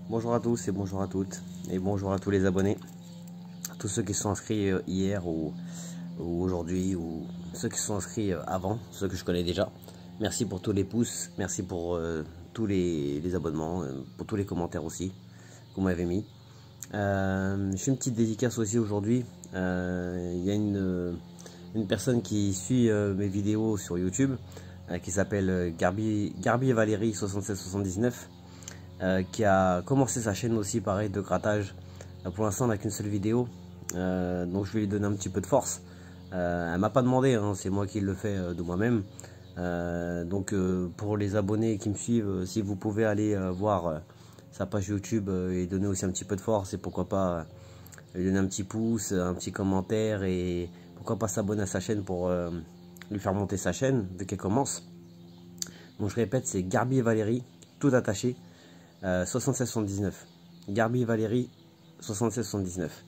Bonjour à tous et bonjour à toutes et bonjour à tous les abonnés, tous ceux qui sont inscrits hier ou aujourd'hui ou ceux qui sont inscrits avant, ceux que je connais déjà. Merci pour tous les pouces, merci pour tous les abonnements, pour tous les commentaires aussi que vous m'avez mis. Je fais une petite dédicace aussi aujourd'hui. Il y a une personne qui suit mes vidéos sur YouTube qui s'appelle Garbi Valérie 7679. Qui a commencé sa chaîne aussi pareil de grattage. Pour l'instant on n'a qu'une seule vidéo, donc je vais lui donner un petit peu de force. Elle m'a pas demandé, hein, c'est moi qui le fais de moi-même. Donc pour les abonnés qui me suivent, si vous pouvez aller voir sa page YouTube et donner aussi un petit peu de force, et pourquoi pas lui donner un petit pouce, un petit commentaire, et pourquoi pas s'abonner à sa chaîne pour lui faire monter sa chaîne dès qu'elle commence. Donc je répète, c'est Garbi Valérie, tout attaché. 7679, Garbi Valérie 7679.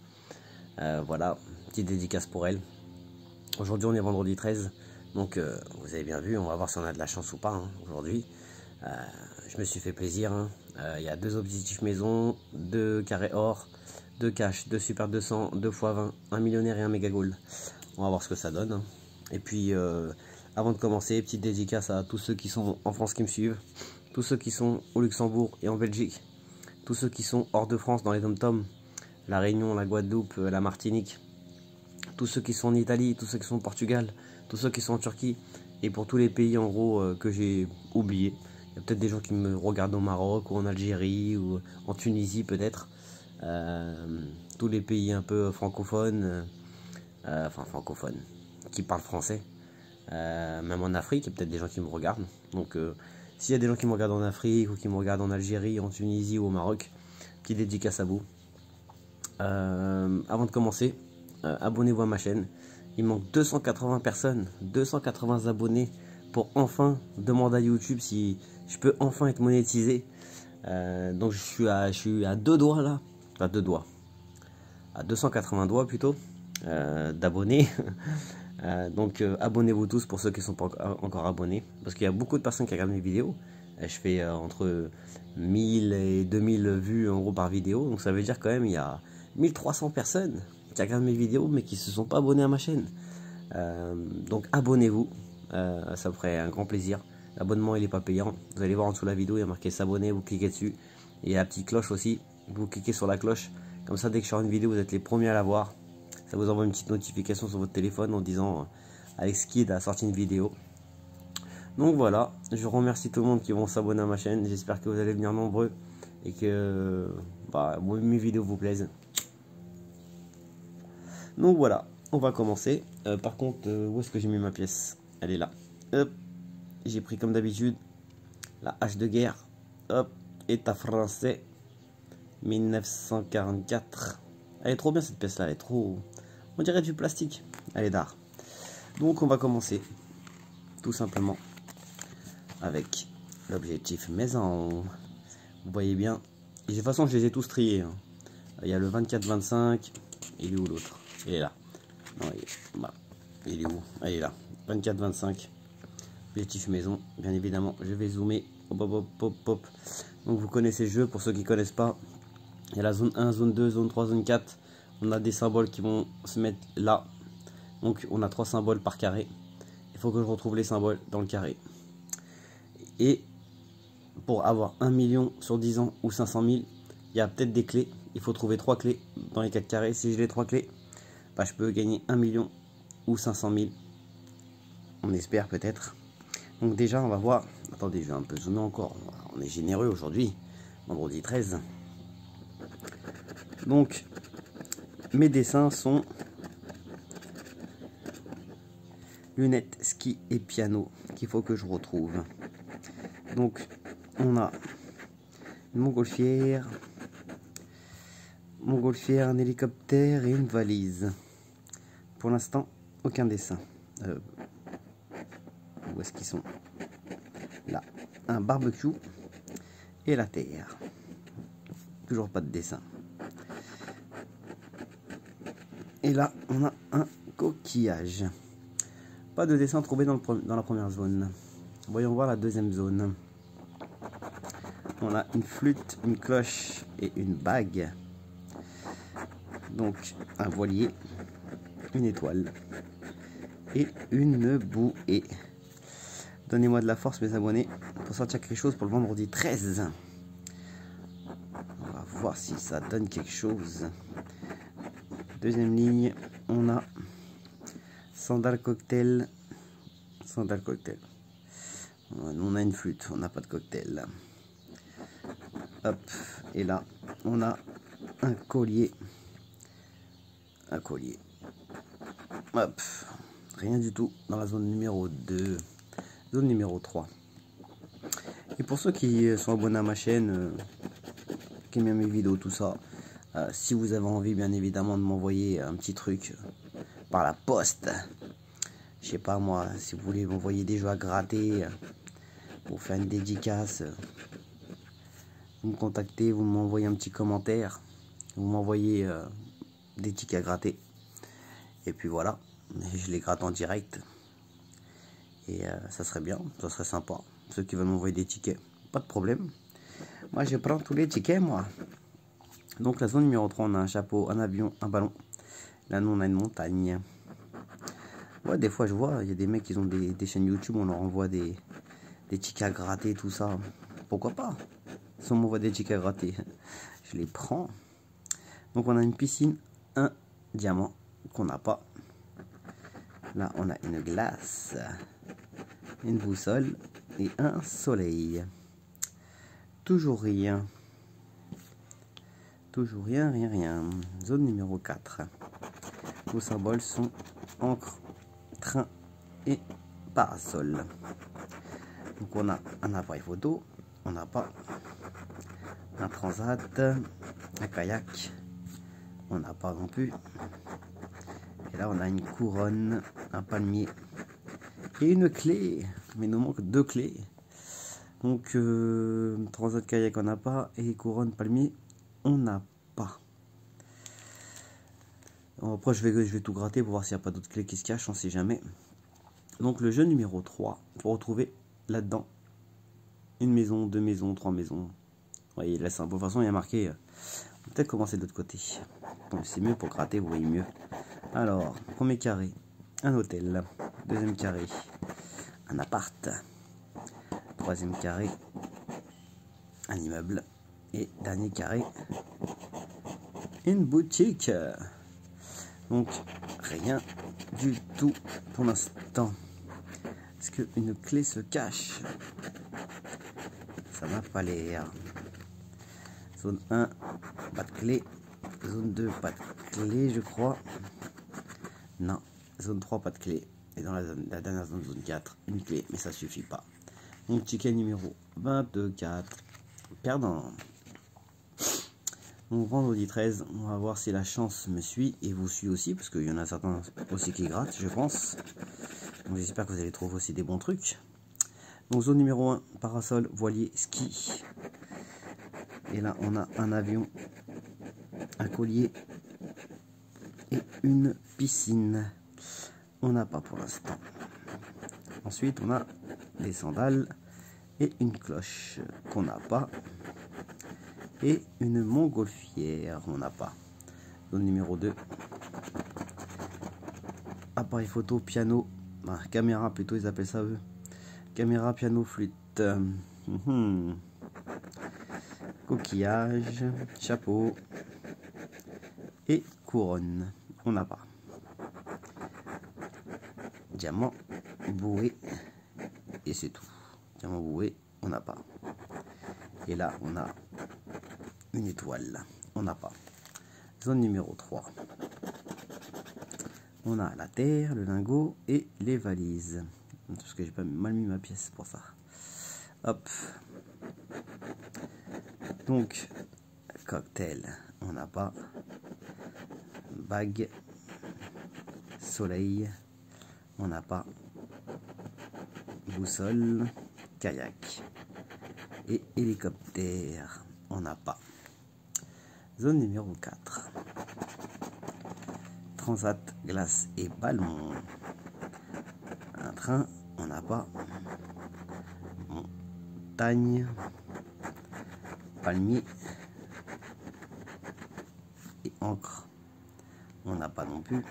Voilà, petite dédicace pour elle. Aujourd'hui on est vendredi 13, donc vous avez bien vu, on va voir si on a de la chance ou pas hein, aujourd'hui. Je me suis fait plaisir, hein. Il y a 2 objectifs maison, 2 carrés or, 2 cash, 2 super 200, 2 x 20, un millionnaire et un méga gold. On va voir ce que ça donne, hein. Et puis avant de commencer, petite dédicace à tous ceux qui sont en France qui me suivent, tous ceux qui sont au Luxembourg et en Belgique, tous ceux qui sont hors de France dans les dom-toms, la Réunion, la Guadeloupe, la Martinique, tous ceux qui sont en Italie, tous ceux qui sont au Portugal, tous ceux qui sont en Turquie, et pour tous les pays en gros que j'ai oubliés. Il y a peut-être des gens qui me regardent au Maroc ou en Algérie ou en Tunisie peut-être. Tous les pays un peu francophones, enfin francophones, qui parlent français. Même en Afrique, il y a peut-être des gens qui me regardent. Donc s'il y a des gens qui me regardent en Afrique ou qui me regardent en Algérie, en Tunisie ou au Maroc, petite dédicace à vous. Avant de commencer, abonnez-vous à ma chaîne. Il manque 280 personnes, 280 abonnés pour enfin demander à YouTube si je peux enfin être monétisé. Donc je suis à 2 doigts là, à 2 doigts, à 280 doigts plutôt d'abonnés. Donc abonnez-vous tous pour ceux qui ne sont pas encore abonnés, parce qu'il y a beaucoup de personnes qui regardent mes vidéos. Je fais entre 1000 et 2000 vues en gros par vidéo, donc ça veut dire quand même il y a 1300 personnes qui regardent mes vidéos mais qui ne se sont pas abonnés à ma chaîne. Donc abonnez-vous, ça me ferait un grand plaisir. L'abonnement il n'est pas payant, vous allez voir en dessous de la vidéo il y a marqué s'abonner, vous cliquez dessus, et il y a la petite cloche aussi, vous cliquez sur la cloche, comme ça dès que je sors une vidéo vous êtes les premiers à la voir. Ça vous envoie une petite notification sur votre téléphone en disant Alex Kid a sorti une vidéo. Donc voilà, je remercie tout le monde qui vont s'abonner à ma chaîne. J'espère que vous allez venir nombreux et que mes vidéos vous plaisent. Donc voilà, on va commencer. Par contre, où est-ce que j'ai mis ma pièce? Elle est là. Hop, j'ai pris comme d'habitude la hache de guerre. Hop, État français 1944. Elle est trop bien cette pièce là, elle est trop... On dirait du plastique. Elle est d'art. Donc on va commencer tout simplement avec l'objectif maison. Vous voyez bien. Et de toute façon je les ai tous triés, hein. Il y a le 24-25. Il est où l'autre? Il est là. Non, il est où? Ah, il est là. 24-25. Objectif maison. Bien évidemment, je vais zoomer. Hop, hop, hop, hop, hop. Donc vous connaissez le jeu. Pour ceux qui ne connaissent pas, il y a la zone 1, zone 2, zone 3, zone 4. On a des symboles qui vont se mettre là. Donc on a 3 symboles par carré. Il faut que je retrouve les symboles dans le carré. Et pour avoir 1 million sur 10 ans ou 500 000, il y a peut-être des clés. Il faut trouver 3 clés dans les 4 carrés. Si j'ai les 3 clés, je peux gagner 1 million ou 500 000. On espère peut-être. Donc déjà on va voir. Attendez, je vais un peu zoomer encore. On est généreux aujourd'hui. Vendredi 13. Donc mes dessins sont lunettes, ski et piano qu'il faut que je retrouve. Donc on a une montgolfière, un hélicoptère et une valise. Pour l'instant aucun dessin. Où est-ce qu'ils sont? Là, un barbecue et la terre. Toujours pas de dessin. Et là on a un coquillage. Pas de dessin trouvé dans la première zone. Voyons voir la deuxième zone. on a une flûte, une cloche et une bague. Donc un voilier, une étoile et une bouée. Donnez-moi de la force mes abonnés pour sortir quelque chose pour le vendredi 13. On va voir si ça donne quelque chose. Deuxième ligne, on a sandal cocktail. Sandal cocktail. On a une flûte, on n'a pas de cocktail. Hop, et là, on a un collier. Un collier. Hop, rien du tout dans la zone numéro 2. Zone numéro 3. Et pour ceux qui sont abonnés à ma chaîne, qui aiment bien mes vidéos, tout ça, si vous avez envie bien évidemment de m'envoyer un petit truc par la poste, je sais pas moi, si vous voulez m'envoyer des jeux à gratter pour faire une dédicace, vous me contactez, vous m'envoyez un petit commentaire, vous m'envoyez des tickets à gratter, et puis voilà, je les gratte en direct, et ça serait bien, ça serait sympa. Ceux qui veulent m'envoyer des tickets, pas de problème, moi je prends tous les tickets moi. Donc la zone numéro 3, on a un chapeau, un avion, un ballon. Là nous on a une montagne. Ouais, des fois je vois, il y a des mecs qui ont des chaînes YouTube, on leur envoie des tickets à gratter, tout ça. Pourquoi pas? Si on m'envoie des tickets à gratter, je les prends. Donc on a une piscine, un diamant qu'on n'a pas. Là on a une glace, une boussole et un soleil. Toujours rien. Toujours rien, rien, rien. Zone numéro 4. Vos symboles sont encre, train et parasol. Donc on a un appareil photo, on n'a pas. Un transat, un kayak, on n'a pas non plus. Et là on a une couronne, un palmier et une clé. Mais il nous manque 2 clés. Donc transat, kayak on n'a pas et couronne, palmier on n'a pas. Après je vais tout gratter pour voir s'il n'y a pas d'autres clés qui se cachent, on sait jamais. Donc le jeu numéro 3, pour retrouver là-dedans une maison, 2 maisons, 3 maisons. Vous voyez là c'est un peu de toute façon il y a marqué. Peut-être commencer de l'autre côté. C'est mieux pour gratter, vous voyez mieux. Alors, premier carré, un hôtel. Deuxième carré, un appart. Troisième carré, un immeuble. Et dernier carré, une boutique. Donc rien du tout pour l'instant. Est-ce qu'une clé se cache? Ça n'a pas l'air. Zone 1, pas de clé. Zone 2, pas de clé je crois. Non. Zone 3, pas de clé. Et dans la dernière zone, zone 4, une clé. Mais ça suffit pas. Donc ticket numéro 24. Perdant. Donc vendredi 13, on va voir si la chance me suit et vous suit aussi, parce qu'il y en a certains aussi qui grattent, je pense. Donc j'espère que vous allez trouver aussi des bons trucs. Donc zone numéro 1, parasol, voilier, ski. Et là on a un avion, un collier et une piscine. On n'a pas pour l'instant. Ensuite on a des sandales et une cloche qu'on n'a pas. Et une montgolfière, on n'a pas. Zone numéro 2. Appareil photo, piano, caméra plutôt, ils appellent ça eux. Caméra, piano, flûte. Coquillage, chapeau et couronne. On n'a pas. Diamant, bouée et c'est tout. Diamant, bouée, on n'a pas. Et là, on a une étoile. On n'a pas. Zone numéro 3. On a la terre, le lingot et les valises. Parce que j'ai pas mal mis ma pièce pour ça. Hop. Donc, cocktail, on n'a pas. Bague, soleil, on n'a pas. Boussole, kayak et hélicoptère, on n'a pas. Zone numéro 4. Transat, glace et ballon. Un train, on n'a pas. Montagne, palmier. Et encre, on n'a pas non plus.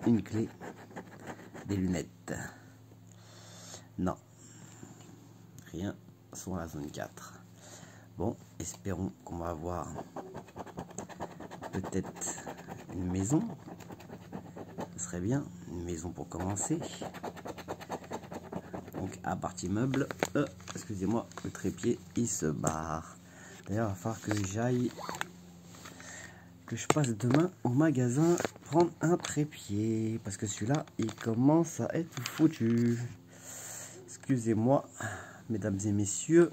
Une clé, des lunettes. Non, rien sur la zone 4. Bon, espérons qu'on va avoir peut-être une maison. Ce serait bien, une maison pour commencer. Donc à partie meuble, excusez-moi, le trépied il se barre. D'ailleurs, il va falloir que j'aille, que je passe demain au magasin prendre un trépied, parce que celui-là il commence à être foutu. Excusez-moi, mesdames et messieurs.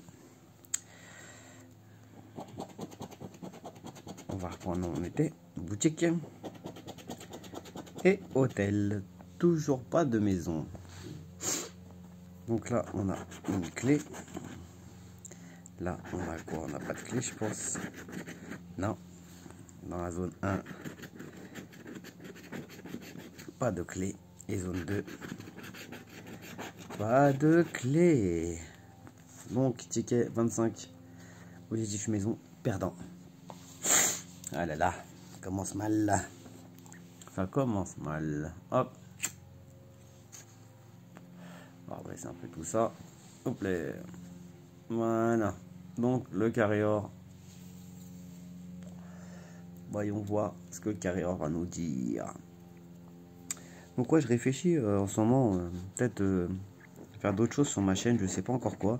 On va reprendre où on était. Boutique et hôtel. Toujours pas de maison. Donc là, on a une clé. Là, on a quoi? On n'a pas de clé, je pense. Non. Dans la zone 1, pas de clé. Et zone 2, pas de clé. Donc, ticket 25. Objectif maison, perdant. Ah là là, ça commence mal. Ça commence mal. Hop. On va baisser un peu tout ça. Hop là. Voilà. Donc le carré-or. Voyons voir ce que le carré-or va nous dire. Donc ouais, je réfléchis en ce moment, peut-être faire d'autres choses sur ma chaîne, je sais pas encore quoi.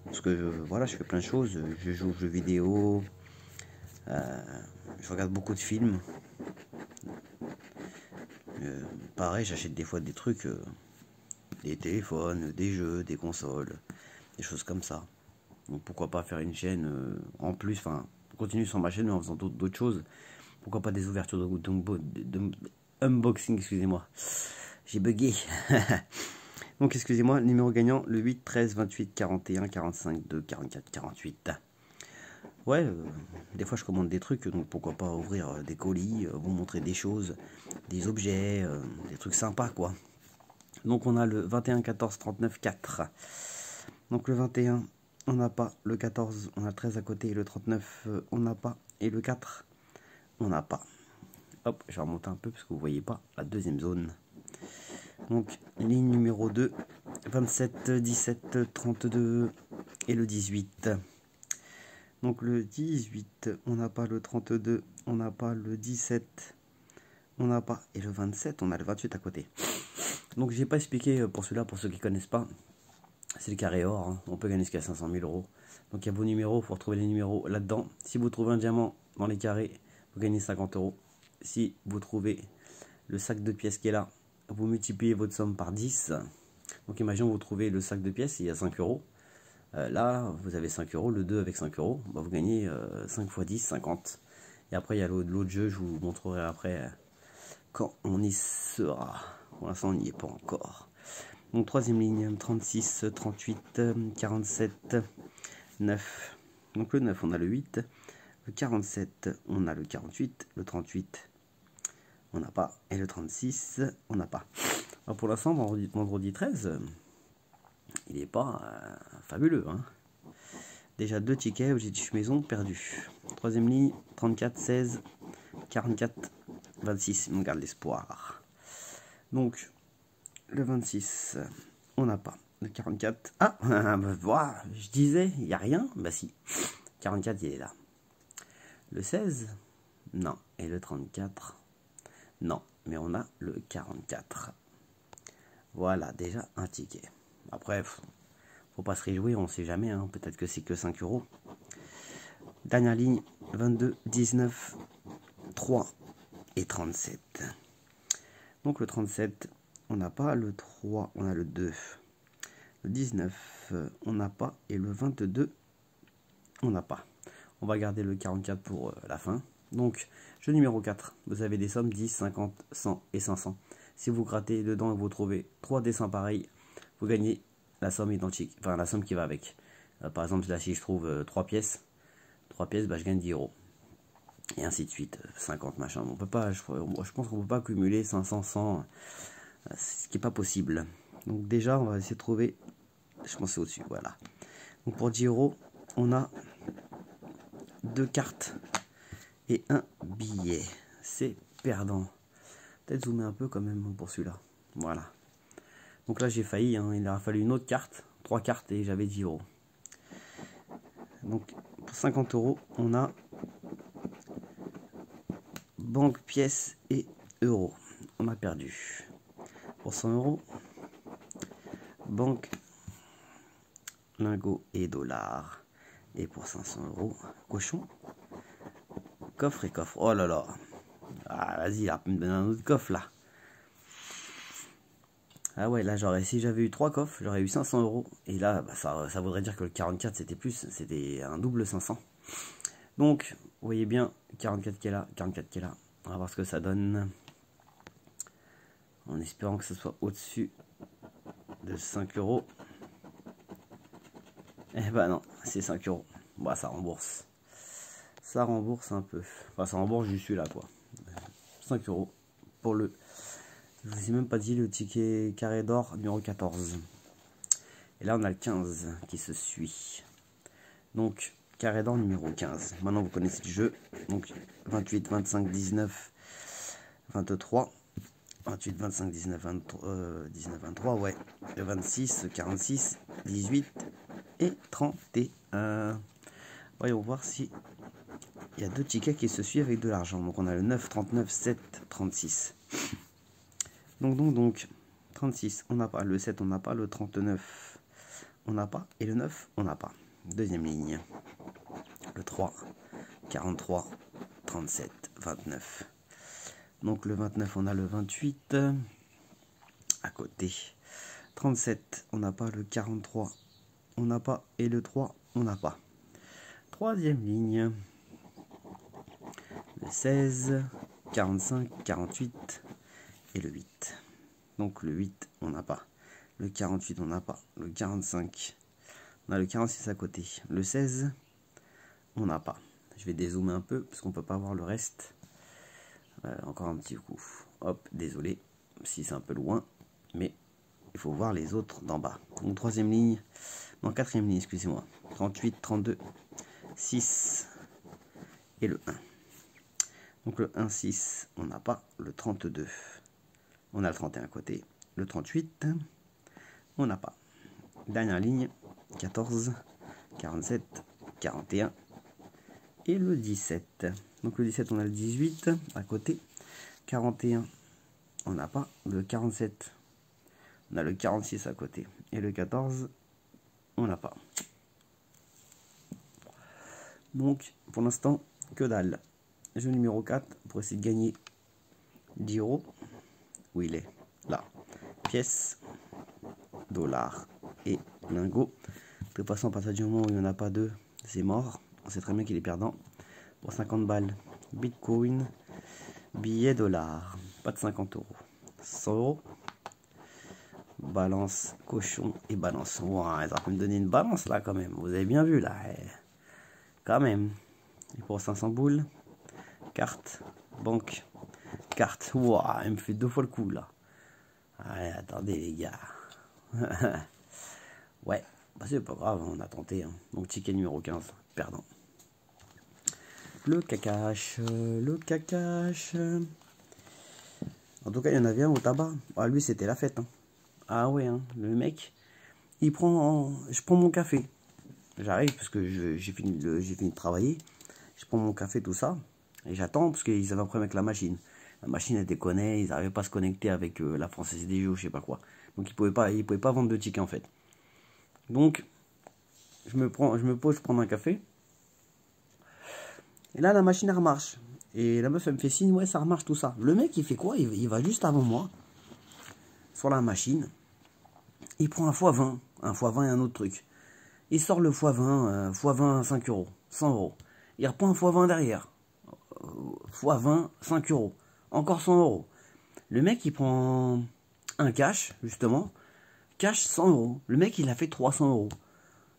Parce que voilà, je fais plein de choses. Je joue aux jeux vidéo. Je regarde beaucoup de films. Pareil, j'achète des fois des trucs, des téléphones, des jeux, des consoles, des choses comme ça. Donc pourquoi pas faire une chaîne en plus, enfin, continuer sur ma chaîne mais en faisant d'autres choses. Pourquoi pas des ouvertures de unboxing, excusez-moi. J'ai bugué. Donc excusez-moi, numéro gagnant, le 8, 13, 28, 41, 45, 2, 44, 48. Ouais, des fois je commande des trucs, donc pourquoi pas ouvrir des colis, vous montrer des choses, des objets, des trucs sympas quoi. Donc on a le 21, 14, 39, 4. Donc le 21, on n'a pas. Le 14, on a le 13 à côté. Le 39, on n'a pas. Et le 4, on n'a pas. Hop, je vais remonter un peu parce que vous ne voyez pas la deuxième zone. Donc ligne numéro 2, 27, 17, 32 et le 18. Donc le 18, on n'a pas. Le 32, on n'a pas. Le 17, on n'a pas. Et le 27, on a le 28 à côté. Donc j'ai pas expliqué pour celui-là, pour ceux qui connaissent pas. C'est le carré or, hein. On peut gagner jusqu'à 500 000 euros. Donc il y a vos numéros, il faut retrouver les numéros là-dedans. Si vous trouvez un diamant dans les carrés, vous gagnez 50 euros. Si vous trouvez le sac de pièces qui est là, vous multipliez votre somme par 10. Donc imaginons vous trouvez le sac de pièces, il y a 5 euros. Là, vous avez 5 euros, le 2 avec 5 euros, bah, vous gagnez 5 x 10, 50. Et après, il y a l'autre jeu, je vous montrerai après quand on y sera. Pour l'instant, on n'y est pas encore. Donc troisième ligne, 36, 38, 47, 9. Donc le 9, on a le 8. Le 47, on a le 48. Le 38, on n'a pas. Et le 36, on n'a pas. Alors pour l'instant, vendredi 13, il n'est pas fabuleux. Hein. Déjà 2 tickets, objectif maison, perdu. Troisième ligne, 34, 16, 44, 26. On garde l'espoir. Donc, le 26, on n'a pas. Le 44, ah, bah, je disais, il n'y a rien. Bah si, 44, il est là. Le 16, non. Et le 34, non. Mais on a le 44. Voilà, déjà un ticket. Après, faut pas se réjouir, on ne sait jamais. Hein. Peut-être que c'est que 5 euros. Dernière ligne, 22, 19, 3 et 37. Donc le 37, on n'a pas. Le 3, on a le 2. Le 19, on n'a pas. Et le 22, on n'a pas. On va garder le 44 pour la fin. Donc, jeu numéro 4. Vous avez des sommes 10, 50, 100 et 500. Si vous grattez dedans et vous trouvez 3 dessins pareils, vous gagnez la somme identique. Enfin, la somme qui va avec. Par exemple, là, si je trouve 3 pièces, bah, je gagne 10 euros. Et ainsi de suite. 50 machin. On peut pas, je pense qu'on ne peut pas cumuler 500, 100. Ce qui n'est pas possible. Donc déjà, on va essayer de trouver. Je pense que c'est au-dessus. Voilà. Donc pour 10 euros, on a 2 cartes et un billet. C'est perdant. Peut-être zoomer un peu quand même pour celui-là. Voilà. Donc là j'ai failli, hein. Il a fallu une autre carte, 3 cartes et j'avais 10 euros. Donc pour 50 euros, on a banque, pièces et euros. On a perdu. Pour 100 euros, banque, lingots et dollars. Et pour 500 euros, cochon, coffre et coffre. Oh là là. Ah, vas-y, là, me donne un autre coffre là. Ah ouais, là, si j'avais eu 3 coffres, j'aurais eu 500 euros. Et là, bah, ça voudrait dire que le 44, c'était plus. C'était un double 500. Donc, vous voyez bien, 44 qui est là, 44 qui est là. On va voir ce que ça donne. En espérant que ce soit au-dessus de 5 euros. Eh ben non, c'est 5 euros. Bah, ça rembourse. Ça rembourse un peu. Enfin, ça rembourse juste celui-là, quoi. 5 euros pour le... Je vous ai même pas dit le ticket carré d'or numéro 14. Et là, on a le 15 qui se suit. Donc, carré d'or numéro 15. Maintenant, vous connaissez le jeu. Donc, 28, 25, 19, 23. 28, 25, 19, 23, ouais. 26, 46, 18 et 31. Voyons voir si il y a 2 tickets qui se suivent avec de l'argent. Donc on a le 9, 39, 7, 36. Donc 36, on n'a pas. Le 7, on n'a pas. Le 39, on n'a pas. Et le 9, on n'a pas. Deuxième ligne. Le 3, 43, 37, 29. Donc le 29, on a le 28 à côté. 37, on n'a pas. Le 43, on n'a pas. Et le 3, on n'a pas. Troisième ligne. Le 16, 45, 48 et le 8. Donc le 8, on n'a pas. Le 48, on n'a pas. Le 45, on a le 46 à côté. Le 16, on n'a pas. Je vais dézoomer un peu parce qu'on ne peut pas voir le reste. Encore un petit coup. Hop, désolé si c'est un peu loin, mais il faut voir les autres d'en bas. Donc troisième ligne, non quatrième ligne, excusez-moi. 38, 32, 6 et le 1. Donc le 1, 6, on n'a pas. Le 32, on a le 31 à côté. Le 38, on n'a pas. Dernière ligne, 14, 47, 41 et le 17. Donc le 17, on a le 18 à côté. 41, on n'a pas. Le 47, on a le 46 à côté. Et le 14, on n'a pas. Donc pour l'instant, que dalle. Jeu numéro 4 pour essayer de gagner 10 euros. Où il est? Là. Pièces, dollars et lingots. De toute façon, à partir du moment où il n'y en a pas deux, c'est mort. On sait très bien qu'il est perdant. Pour 50 balles, Bitcoin, billets dollars. Pas de 50 euros. 100 euros. Balance, cochon et balance. Wow, ils auraient pu me donner une balance là quand même. Vous avez bien vu là. Quand même. Et pour 500 boules, carte, banque, carte. Wow, il me fait 2 fois le coup là. Allez, attendez les gars. Ouais, bah, c'est pas grave, on a tenté. Hein. Donc ticket numéro 15, perdant. Le cacache, le cacache. En tout cas, il y en avait un au tabac. Ah, lui, c'était la fête. Hein. Ah ouais, hein. Le mec, il prend... Je prends mon café. J'arrive parce que j'ai fini de travailler. Je prends mon café, tout ça. Et j'attends parce qu'ils avaient un problème avec la machine. La machine, elle déconnait. Ils n'arrivaient pas à se connecter avec la Française des Jeux, je sais pas quoi. Donc, ils pouvaient pas vendre de tickets, en fait. Donc, je me pose, je prends un café. Et là, la machine, elle remarche. Et la meuf, elle me fait signe, ouais, ça remarche, tout ça. Le mec, il fait quoi? Il va juste avant moi, sur la machine. Il prend un x20. Un x20 et un autre truc. Il sort le x20, x20, 5 euros, 100 euros. Il reprend un x20 derrière. x20, 5 euros. Encore 100 euros. Le mec, il prend un cash, justement. Cash, 100 euros. Le mec, il a fait 300 euros.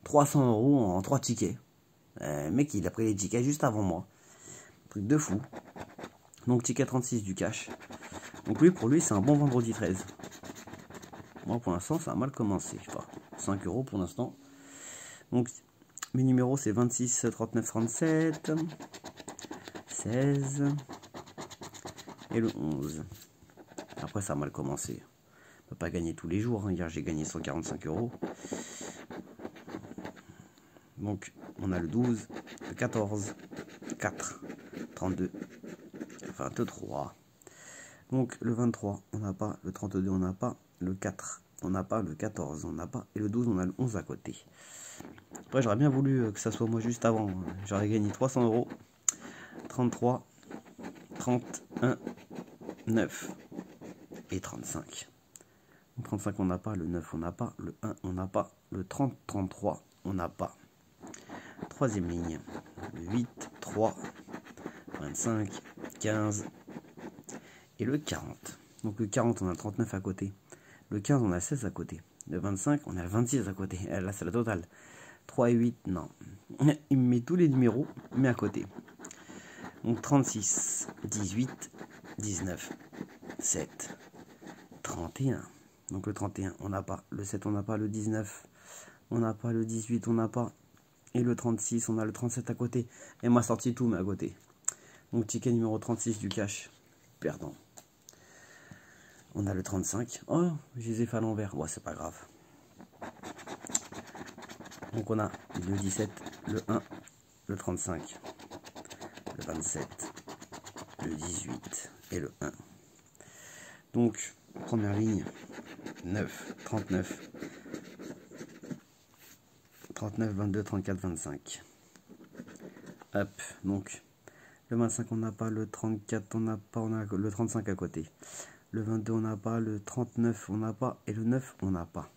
300 euros en 3 tickets. Le mec, il a pris les tickets juste avant moi. Truc de fou. Donc, ticket 36 du cash. Donc, lui, pour lui, c'est un bon vendredi 13. Moi, pour l'instant, ça a mal commencé. Je sais pas. 5 euros pour l'instant. Donc, Mes numéros, c'est 26, 39, 37, 16 et le 11. Après, ça a mal commencé. On ne peut pas gagner tous les jours. Hein. Hier, j'ai gagné 145 €. Donc, on a le 12, le 14, 4, 32, 23. Donc, le 23, on n'a pas. Le 32, on n'a pas. Le 4, on n'a pas. Le 14, on n'a pas. Et le 12, on a le 11 à côté. Après, j'aurais bien voulu que ça soit moi juste avant. J'aurais gagné 300 €. 33, 31, 9 et 35. Le 35, on n'a pas. Le 9, on n'a pas. Le 1, on n'a pas. Le 30, 33, on n'a pas. Troisième ligne. 8, 3, 25, 15 et le 40. Donc le 40, on a 39 à côté. Le 15, on a 16 à côté. Le 25, on a le 26 à côté. Là, c'est la totale. 3 et 8, non. Il me met tous les numéros, mais à côté. Donc 36, 18, 19, 7, 31. Donc le 31, on n'a pas. Le 7, on n'a pas. Le 19, on n'a pas. Le 18, on n'a pas. Et le 36, on a le 37 à côté. Et m'a sorti tout, mais à côté. Donc ticket numéro 36 du cash. Perdant. On a le 35. Oh, je les ai fait à l'envers. Ouais, c'est pas grave. Donc on a le 17, le 1, le 35, le 27, le 18 et le 1. Donc, première ligne, 9, 39, 39, 22, 34, 25. Hop, donc, le 25 on n'a pas, le 34 on n'a pas, on a le 35 à côté. Le 22 on n'a pas, le 39 on n'a pas, et le 9 on n'a pas.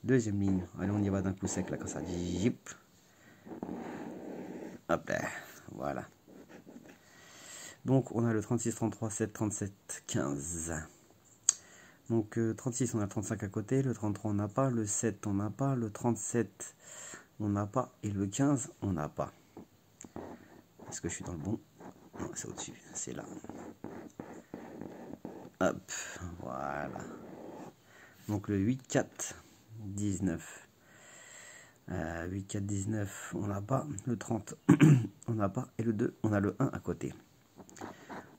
Deuxième ligne, allez on y va d'un coup sec là, comme ça, jip. Hop là, voilà. Donc on a le 36, 33, 7, 37, 15. Donc 36 on a 35 à côté, le 33 on n'a pas, le 7 on n'a pas, le 37 on n'a pas, et le 15 on n'a pas. Est-ce que je suis dans le bon? Non, c'est au-dessus, c'est là. Hop, voilà. Donc le 8, 4, 19. 8, 4, 19, on n'a pas. Le 30, on n'a pas. Et le 2, on a le 1 à côté.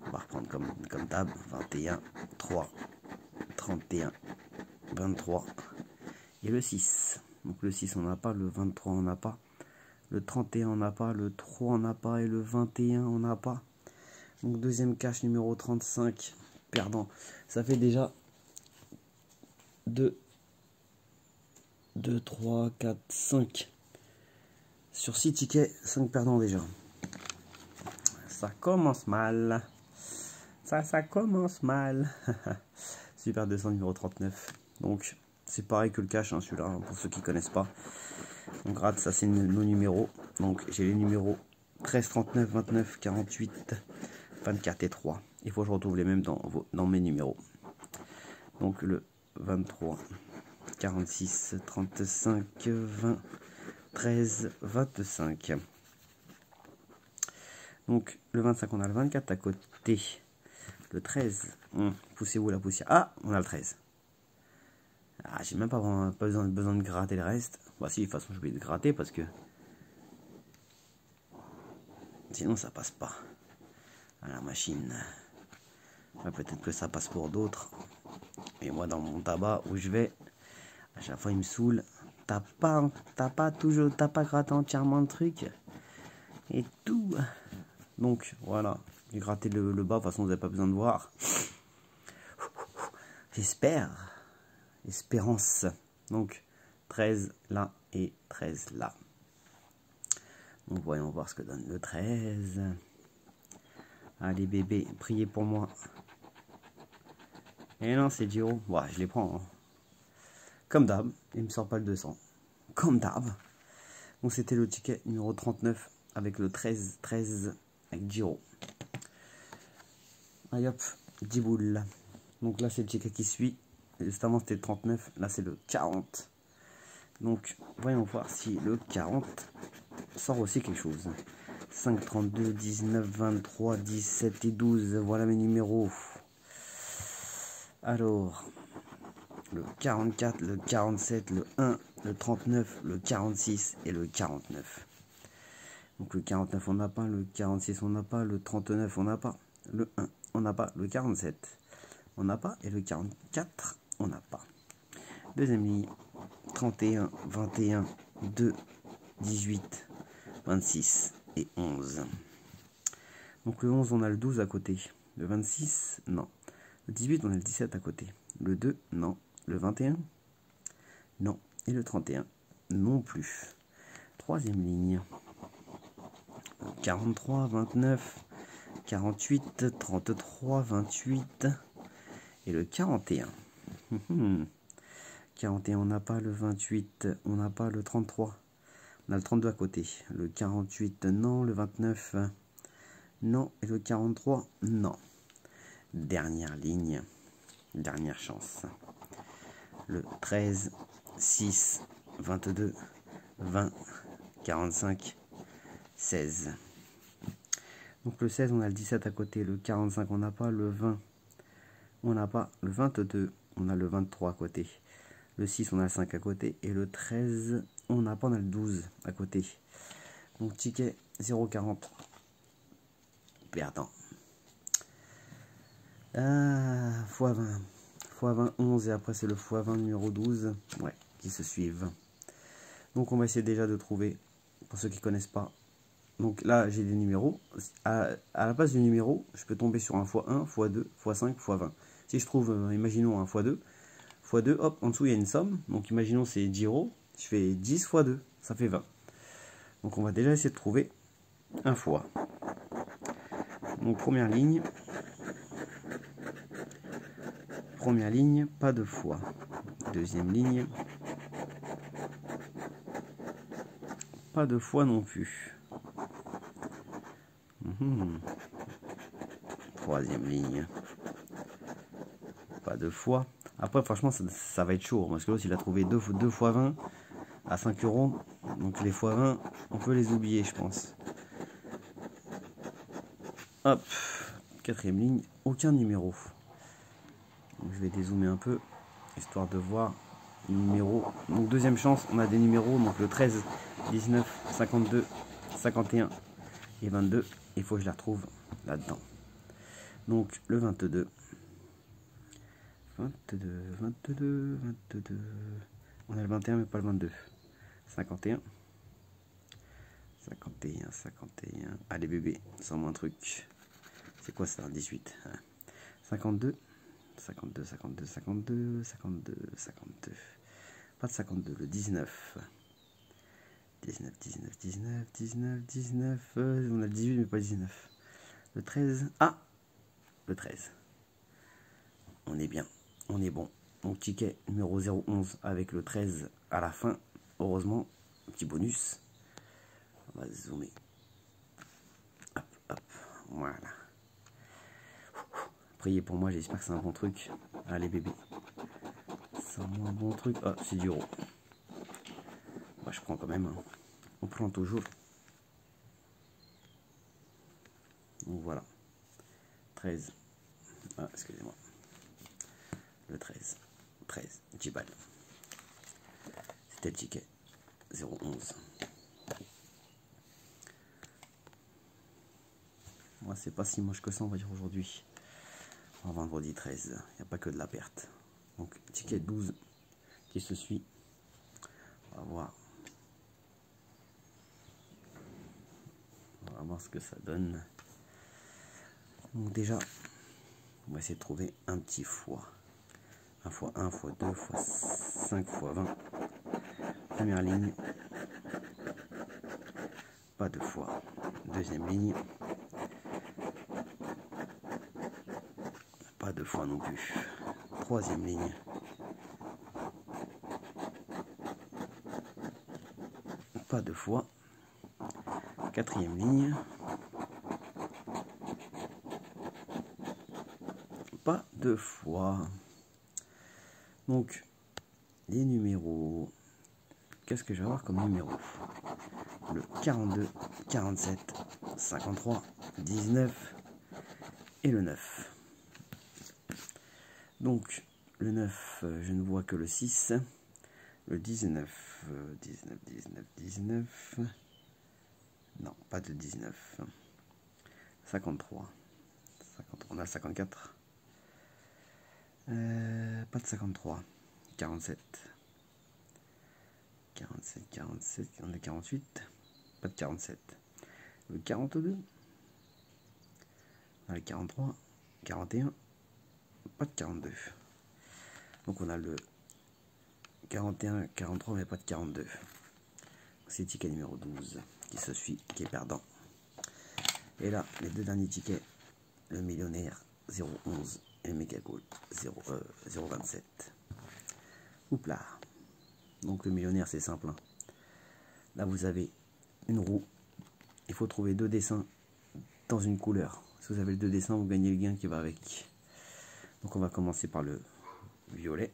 On va reprendre comme d'hab. 21, 3, 31, 23. Et le 6. Donc le 6, on n'a pas. Le 23, on n'a pas. Le 31, on n'a pas. Le 3, on n'a pas. Et le 21, on n'a pas. Donc deuxième cache numéro 35. Perdant. Ça fait déjà 2, 3, 4, 5. Sur 6 tickets, 5 perdants déjà. Ça commence mal. Ça commence mal. Super 200 numéro 39. Donc c'est pareil que le cash, hein, celui-là, hein, pour ceux qui connaissent pas. On gratte, ça c'est nos numéros. Donc j'ai les numéros 13, 39, 29, 48, 24 et 3. Il faut que je retrouve les mêmes dans mes numéros. Donc le 23, 46, 35, 20, 13, 25. Donc le 25, on a le 24 à côté. Le 13, poussez-vous la poussière. Ah, on a le 13. Ah, j'ai même pas besoin de gratter le reste. Bah si, de toute façon je vais le gratter parce que sinon ça passe pas à la machine. Peut-être que ça passe pour d'autres. Mais moi dans mon tabac où je vais, à chaque fois il me saoule. T'as pas gratté entièrement le truc et tout. Donc voilà, j'ai gratté le bas, de toute façon vous n'avez pas besoin de voir. J'espère. Espérance. Donc 13 là et 13 là. Donc voyons voir ce que donne le 13. Allez bébé, priez pour moi. Et non, c'est Giro. Ouais, je les prends. Hein. Comme d'hab, il me sort pas le 200. Comme d'hab. Donc c'était le ticket numéro 39 avec le 13 avec Giro. Allez hop, 10 boules. Donc là c'est le ticket qui suit. Juste avant c'était le 39, là c'est le 40. Donc voyons voir si le 40 sort aussi quelque chose. 5, 32, 19, 23, 17 et 12. Voilà mes numéros. Alors, le 44, le 47, le 1, le 39, le 46 et le 49. Donc le 49 on n'a pas, le 46 on n'a pas, le 39 on n'a pas, le 1 on n'a pas, le 47 on n'a pas et le 44 on n'a pas. Deuxième ligne, 31, 21, 2, 18, 26 et 11. Donc le 11 on a le 12 à côté, le 26 non, le 18 on a le 17 à côté, le 2 non, le 21 non et le 31 non plus. Troisième ligne, 43, 29, 48, 33, 28 et le 41. 41 on n'a pas, le 28 on n'a pas, le 33 on a le 32 à côté, le 48 non, le 29 non et le 43 non. Dernière ligne, dernière chance, le 13, 6, 22, 20, 45, 16. Donc le 16 on a le 17 à côté, le 45 on n'a pas, le 20 on n'a pas, le 22 on a le 23 à côté, le 6 on a le 5 à côté et le 13 on n'a pas, on a le 12 à côté. Donc ticket 0,40 perdant. X20 x20 11 et après c'est le x20 numéro 12, ouais, qui se suivent. Donc on va essayer déjà de trouver, pour ceux qui connaissent pas. Donc là j'ai des numéros, à la place du numéro je peux tomber sur un x1, x2, x5, x20. Si je trouve, imaginons un x2, hop, en dessous il y a une somme, donc imaginons c'est 10 euros, je fais 10 x 2, ça fait 20. Donc on va déjà essayer de trouver un fois. Donc première ligne, pas de fois. Deuxième ligne, pas de fois non plus. Troisième ligne, pas de fois. Après franchement ça va être chaud, parce que l'autre il a trouvé 2 fois 20 à 5 euros. Donc les fois 20 on peut les oublier je pense. Hop, quatrième ligne, aucun numéro. Donc, je vais dézoomer un peu, histoire de voir les numéros. Donc deuxième chance, on a des numéros, donc le 13, 19, 52, 51 et 22. Il faut que je les retrouve là-dedans. Donc le 22. 22, 22, 22. On a le 21 mais pas le 22. 51. 51, 51. Allez bébé, sans un truc. C'est quoi ça? 18. 52. 52, 52, 52, 52, 52. Pas de 52, le 19. 19, 19, 19, 19, 19. On a le 18 mais pas le 19. Le 13. Ah, le 13. On est bien, on est bon. Donc ticket numéro 011 avec le 13 à la fin. Heureusement, petit bonus. On va zoomer. Hop, hop, voilà. Priez pour moi, j'espère que c'est un bon truc. Allez bébé. C'est un bon truc. Ah, c'est du euro. Bah, je prends quand même. Hein. On prend toujours. Donc voilà. 13. Ah, excusez-moi. Le 13. 13. 10 balles. C'était le ticket. 011. Moi, c'est pas si moche que ça, on va dire aujourd'hui. En vendredi 13. Il n'y a pas que de la perte. Donc, ticket 12 qui se suit. On va voir. On va voir ce que ça donne. Donc déjà, on va essayer de trouver un petit fois. 1 fois 1, fois 2, fois 5, fois 20. Première ligne. Pas de fois. Deuxième ligne. Pas de fois non plus. Troisième ligne. Pas de fois. Quatrième ligne. Pas de fois. Donc, les numéros. Qu'est-ce que je vais avoir comme numéro? Le 42, 47, 53, 19 et le 9. Donc, Le 9, je ne vois que le 6. Le 19, 19. Non, pas de 19. 53. On a 54. Pas de 53. 47. 47. On a 48. Pas de 47. Le 42. On a le 43. 41. Pas de 42. Donc on a le 41, 43, mais pas de 42. C'est ticket numéro 12 qui se suit, qui est perdant. Et là, les deux derniers tickets, le millionnaire 011 et le méga gold 027. Oups là. Donc le millionnaire, c'est simple. Hein. Là, vous avez une roue. Il faut trouver 2 dessins dans une couleur. Si vous avez les 2 dessins, vous gagnez le gain qui va avec. Donc on va commencer par le violet.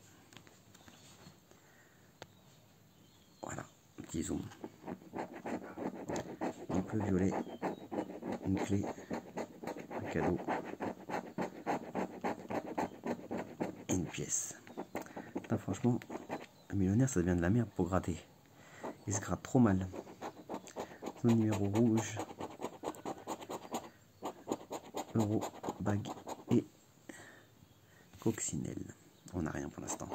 Voilà, un petit zoom. Donc le violet, une clé, un cadeau et une pièce. Là, franchement, le millionnaire, ça devient de la merde pour gratter. Il se gratte trop mal. Son numéro rouge, euro, bague et coccinelle. On n'a rien pour l'instant.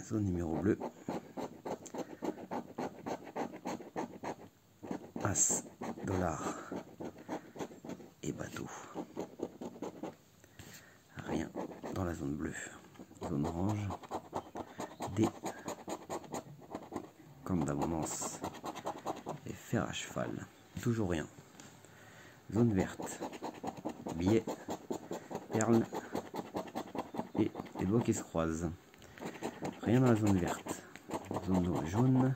Zone numéro bleu. As, dollar et bateau. Rien dans la zone bleue. Zone orange. D. Comme d'abondance. Et fer à cheval. Toujours rien. Zone verte. Billet. Perle. Et les doigts qui se croisent. Rien dans la zone verte. Zone jaune.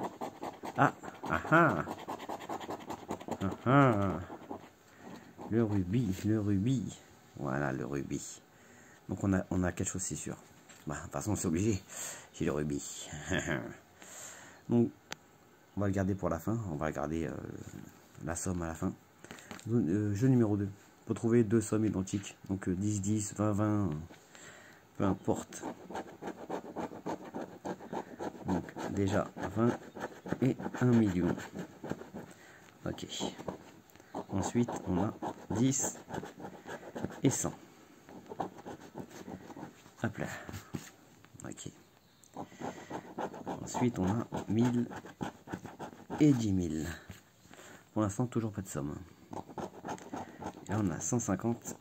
Ah, ah, ah. Ah, ah. Le rubis. Voilà, le rubis. Donc on a quelque chose, c'est sûr. Bah, de toute façon, c'est obligé. J'ai le rubis. Donc, on va le garder pour la fin. On va regarder la somme à la fin. Jeu numéro 2. Il faut trouver 2 sommes identiques. Donc 10, 10, 20, 20. Peu importe. Donc déjà 20 et 1 million. Ok. Ensuite, on a 10 et 100. Hop là. Ok. Ensuite, on a 1000 et 10 000. Pour l'instant, toujours pas de somme. Et là, on a 150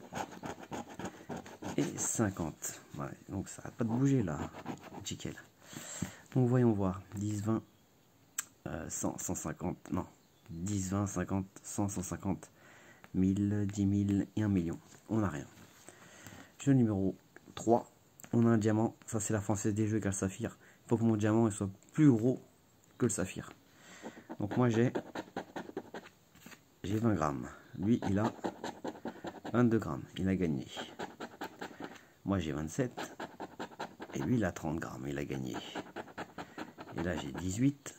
et 50. Ouais, donc ça n'arrête pas de bouger là. Nickel. Donc voyons voir. 10, 20, 100, 150. Non. 10, 20, 50, 100, 150, 1000, 10 000 et 1 million. On n'a rien. Jeu numéro 3. On a un diamant. Ça, c'est la française des jeux avec le saphir. Il faut que mon diamant il soit plus gros que le saphir. Donc moi, j'ai 20 grammes. Lui, il a 22 grammes. Il a gagné. Moi, j'ai 27. Et lui, il a 30 grammes. Il a gagné. Et là, j'ai 18.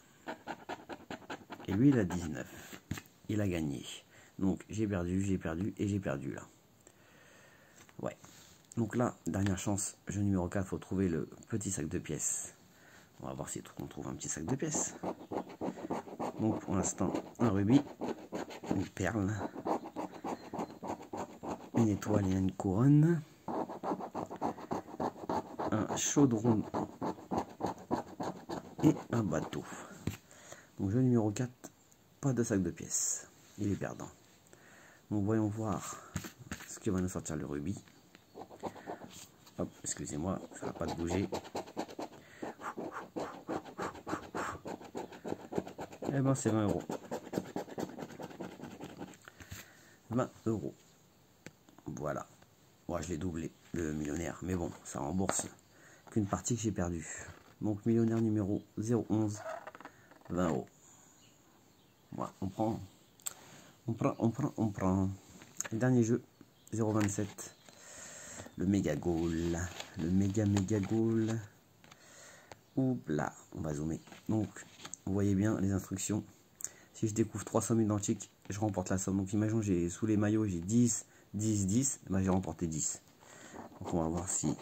Et lui, il a 19. Il a gagné. Donc, j'ai perdu et j'ai perdu là. Ouais. Donc là, dernière chance, jeu numéro 4, il faut trouver le petit sac de pièces. On va voir si on trouve un petit sac de pièces. Donc, pour l'instant, un rubis, une perle, une étoile et une couronne, un chaudron et un bateau. Donc, jeu numéro 4, pas de sac de pièces. Il est perdant. Donc, voyons voir ce que va nous sortir le rubis. Hop, excusez-moi, ça va pas de bouger. Eh ben, c'est 20 €. 20 €. Voilà. Moi, je l'ai doublé, le millionnaire. Mais bon, ça rembourse qu'une partie que j'ai perdue. Donc, millionnaire numéro 011, 20 €. Voilà, on prend. On prend. Le dernier jeu, 0,27. Le méga goal. Le méga goal. Oups là, on va zoomer. Donc, vous voyez bien les instructions. Si je découvre 3 sommes identiques, je remporte la somme. Donc, imaginons, j'ai sous les maillots, j'ai 10, 10, 10. Ben, j'ai remporté 10. Donc on va voir si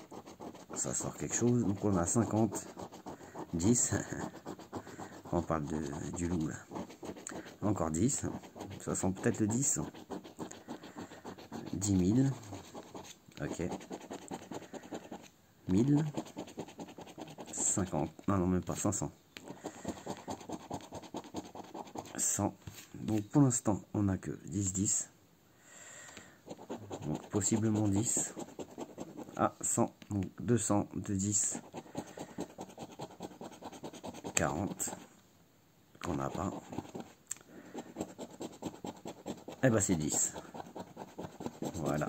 ça sort quelque chose. Donc on a 50, 10. On parle du loup là. Encore 10. Ça sent peut-être le 10. 10 000. Ok. 1000. 50. Non, non, même pas. 500. 100. Donc pour l'instant, on n'a que 10, 10. Donc possiblement 10. Ah, 100. Donc 200 de 10. 40. Qu'on n'a pas. Eh ben c'est 10. Voilà.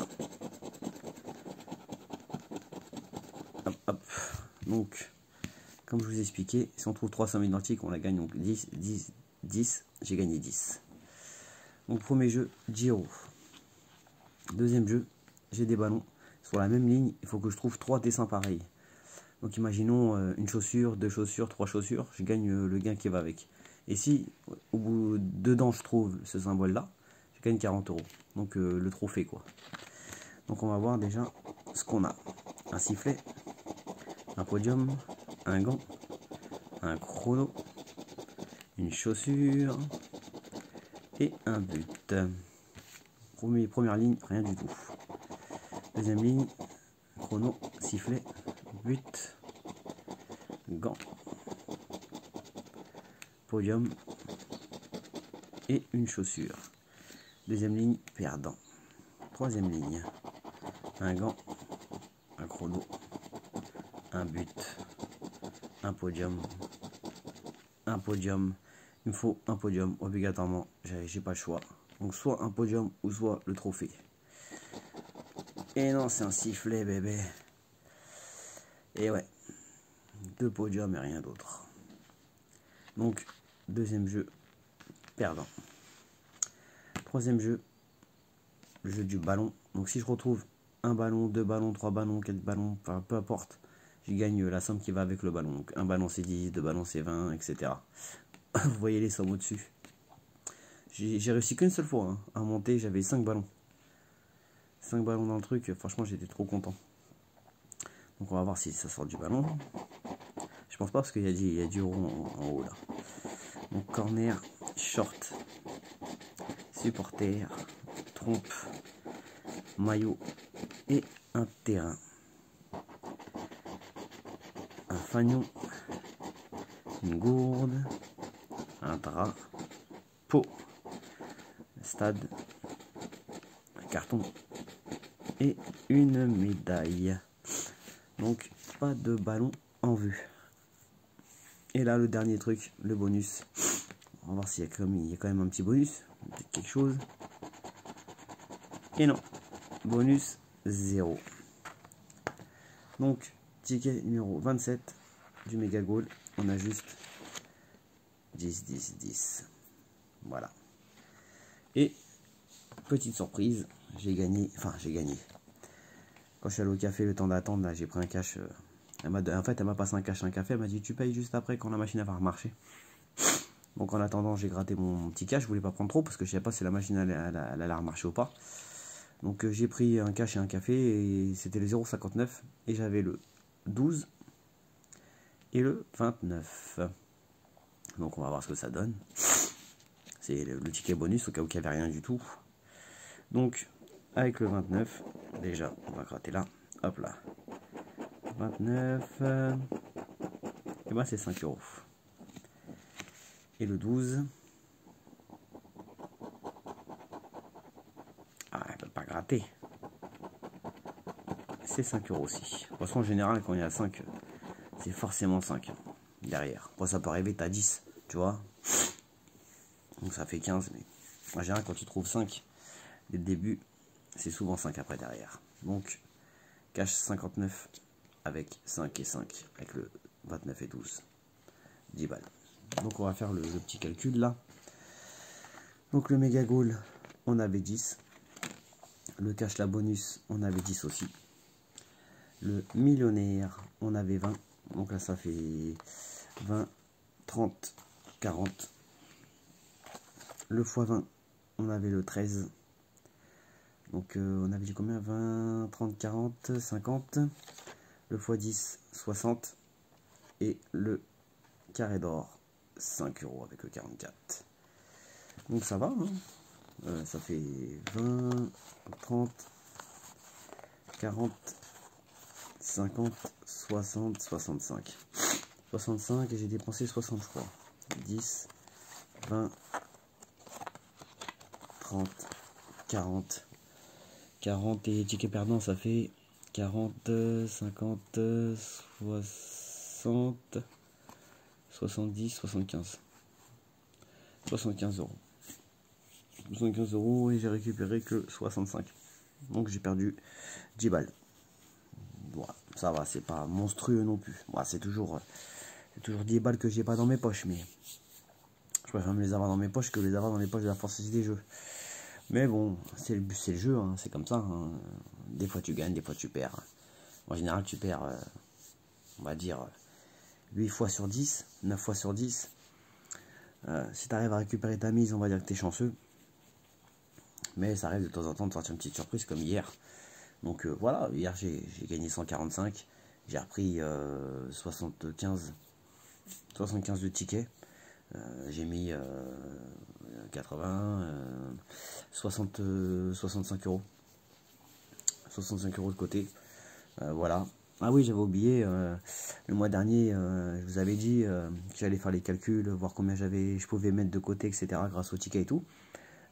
Hop, hop. Donc, comme je vous ai expliqué, si on trouve 300 000 identiques, on la gagne. Donc 10, 10, 10. J'ai gagné 10. Donc premier jeu, Giro. Deuxième jeu, j'ai des ballons. Sur la même ligne, il faut que je trouve 3 dessins pareils. Donc imaginons une chaussure, 2 chaussures, 3 chaussures. Je gagne le gain qui va avec. Et si au bout dedans je trouve ce symbole là, je gagne 40 €. Donc le trophée quoi. Donc on va voir déjà ce qu'on a. Un sifflet, un podium, un gant, un chrono, une chaussure et un but. Première ligne, rien du tout. Deuxième ligne, chrono, sifflet, but, gant, podium et une chaussure. Deuxième ligne, perdant. Troisième ligne, un gant, un chrono, un but, un podium, un podium. Il me faut un podium obligatoirement, j'ai pas le choix. Donc soit un podium ou soit le trophée. Et non, c'est un sifflet bébé. Et ouais, 2 podiums et rien d'autre. Donc deuxième jeu, perdant. Troisième jeu, le jeu du ballon. Donc si je retrouve un ballon, 2 ballons, 3 ballons, 4 ballons, enfin, peu importe, je gagne la somme qui va avec le ballon. Donc un ballon c'est 10, 2 ballons c'est 20, etc. Vous voyez les sommes au-dessus. J'ai réussi qu'une seule fois hein, à monter, j'avais 5 ballons. 5 ballons dans le truc, franchement j'étais trop content. Donc on va voir si ça sort du ballon. Je pense pas parce qu'il y a du rond en haut là. Donc corner, short, supporter, trompe, maillot et un terrain. Un fanion, une gourde, un drap, pot, stade, un carton et une médaille. Donc pas de ballon en vue. Et là le dernier truc, le bonus. On va voir s'il y a quand même un petit bonus, peut-être quelque chose. Et non, bonus 0. Donc ticket numéro 27 du Mega Goal, on a juste 10, 10, 10. Voilà. Et petite surprise, j'ai gagné. Quand je suis allé au café, le temps d'attendre, là j'ai pris un cash. En fait, elle m'a passé un cash, un café. Elle m'a dit tu payes juste après quand la machine va remarcher. Donc en attendant, j'ai gratté mon petit cash. Je voulais pas prendre trop parce que je savais pas si la machine allait remarcher ou pas. Donc j'ai pris un cash et un café et c'était le 0,59 et j'avais le 12 et le 29. Donc on va voir ce que ça donne. C'est le ticket bonus au cas où il n'y avait rien du tout. Donc avec le 29, déjà on va gratter là. Hop là. 29. Et ben c'est 5 €. Et le 12. Ah, elle peut pas gratter. C'est 5 € aussi. De toute façon, en général, quand il y a 5, c'est forcément 5 derrière. Bon, ça peut arriver, t'as 10, tu vois. Donc ça fait 15, mais en général, quand tu trouves 5 dès le début, c'est souvent 5 après derrière. Donc, cash 59 avec 5 et 5, avec le 29 et 12. 10 balles. Donc, on va faire le petit calcul là. Donc, le méga goal, on avait 10. Le cash la bonus, on avait 10 aussi. Le millionnaire, on avait 20. Donc là, ça fait 20, 30, 40. Le x20, on avait le 13. Donc on avait dit combien? 20, 30, 40, 50. Le x10, 60. Et le carré d'or, 5 € avec le 44. Donc ça va, hein. Ça fait 20, 30, 40, 50, 60, 65. 65 et j'ai dépensé 60 je crois. 10, 20, 30, 40. 40 et ticket perdant ça fait 40, 50, 60, 70, 75. 75 €. 75 € et j'ai récupéré que 65. Donc j'ai perdu 10 balles. Voilà, ça va, c'est pas monstrueux non plus. Voilà, c'est toujours 10 balles que j'ai pas dans mes poches, mais je préfère me les avoir dans mes poches que les avoir dans les poches de la Française des Jeux. Mais bon, c'est le jeu, hein, c'est comme ça. Hein. Des fois tu gagnes, des fois tu perds. En général, tu perds, on va dire, 8 fois sur 10, 9 fois sur 10. Si tu arrives à récupérer ta mise, on va dire que tu es chanceux. Mais ça arrive de temps en temps de sortir une petite surprise comme hier. Donc voilà, hier j'ai gagné 145. J'ai repris 75 de tickets. J'ai mis 80, 65 €. 65 € de côté. Voilà. Ah oui, j'avais oublié, le mois dernier, je vous avais dit que j'allais faire les calculs, voir combien je pouvais mettre de côté, etc. grâce au ticket et tout.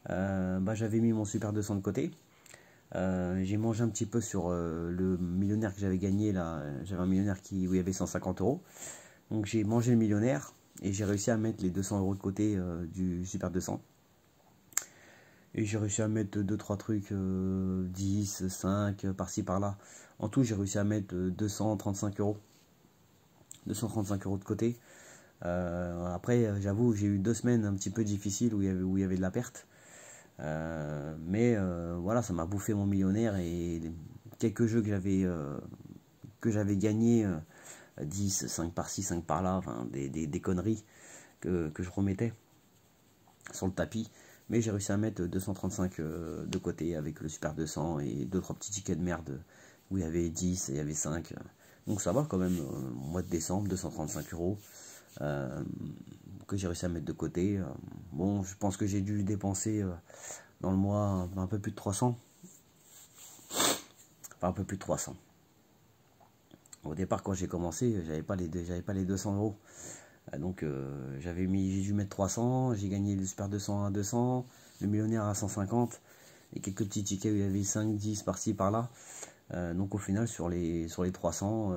J'avais mis mon Super 200 de côté. J'ai mangé un petit peu sur le millionnaire que j'avais gagné là. J'avais un millionnaire où il y avait 150 €. Donc j'ai mangé le millionnaire et j'ai réussi à mettre les 200 € de côté du Super 200. Et j'ai réussi à mettre 2-3 trucs, 10, 5, par-ci par-là. En tout, j'ai réussi à mettre 235 €. 235 € de côté. Après, j'avoue, j'ai eu 2 semaines un petit peu difficiles où il y avait de la perte. Mais voilà, ça m'a bouffé mon millionnaire et quelques jeux que j'avais gagnés, 10, 5 par-ci, 5 par-là, enfin des conneries que je remettais sur le tapis. Mais j'ai réussi à mettre 235 de côté avec le Super 200 et 2-3 petits tickets de merde où il y avait 10 et il y avait 5. Donc ça va quand même, mois de décembre, 235 € que j'ai réussi à mettre de côté. Bon, je pense que j'ai dû dépenser dans le mois un peu plus de 300. Enfin, un peu plus de 300. Au départ, quand j'ai commencé, j'avais pas les 200 €. Donc j'ai dû mettre 300, j'ai gagné le Super 200 à 200, le millionnaire à 150 et quelques petits tickets où il y avait 5, 10 par-ci par-là. Donc au final sur les 300,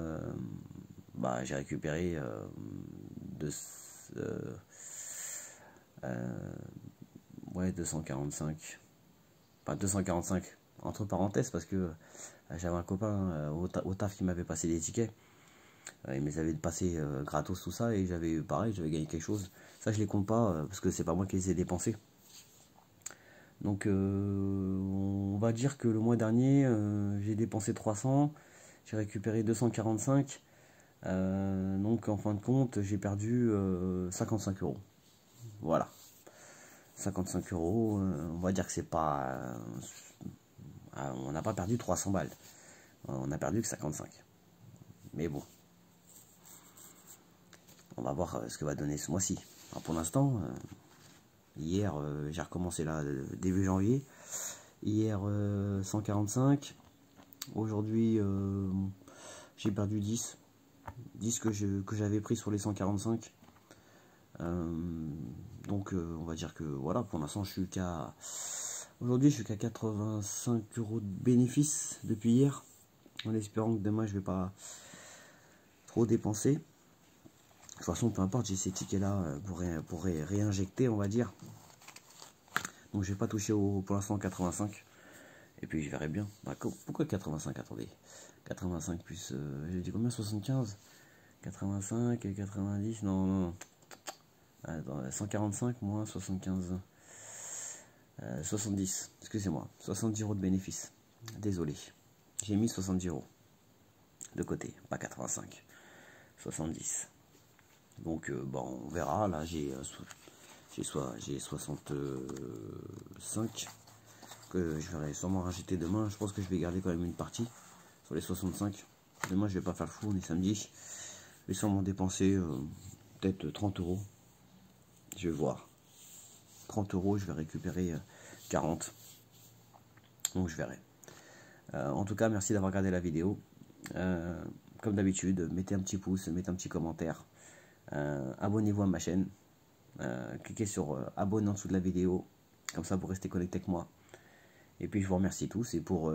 j'ai récupéré ouais, 245. Enfin 245 entre parenthèses parce que j'avais un copain au taf qui m'avait passé des tickets. Il me les avait passé gratos tout ça et j'avais gagné quelque chose. Ça je les compte pas parce que c'est pas moi qui les ai dépensés. Donc on va dire que le mois dernier j'ai dépensé 300, j'ai récupéré 245. Donc en fin de compte j'ai perdu 55 €. Voilà. 55 €, on va dire que c'est pas... on n'a pas perdu 300 balles. On a perdu que 55. Mais bon. On va voir ce que va donner ce mois-ci. Pour l'instant, hier, j'ai recommencé là, début janvier. Hier, 145. Aujourd'hui, j'ai perdu 10. 10 que j'avais pris sur les 145. Donc, on va dire que voilà, pour l'instant, je suis qu'à... Aujourd'hui, je suis qu'à 85 € de bénéfice depuis hier. En espérant que demain, je vais pas trop dépenser. De toute façon, peu importe, j'ai ces tickets-là pour réinjecter, on va dire. Donc, je vais pas toucher pour l'instant 85. Et puis, je verrai bien. Pourquoi 85? Attendez. 85 plus... j'ai dit combien? 75? 85 et 90? Non. Attends, 145 moins 75... 70. Excusez-moi. 70 € de bénéfice. Désolé. J'ai mis 70 € de côté. Pas 85. 70. Donc on verra. Là j'ai 65 que que je vais sûrement rajouter demain. Je pense que je vais garder quand même une partie sur les 65. Demain, je vais pas faire le fou, on est samedi. Je vais sûrement dépenser peut-être 30 euros. Je vais voir. 30 euros, je vais récupérer 40. Donc je verrai. En tout cas, merci d'avoir regardé la vidéo. Comme d'habitude, mettez un petit pouce, mettez un petit commentaire. Abonnez-vous à ma chaîne. Cliquez sur abonne en dessous de la vidéo. Comme ça, vous restez connecté avec moi. Et puis, je vous remercie tous. Et pour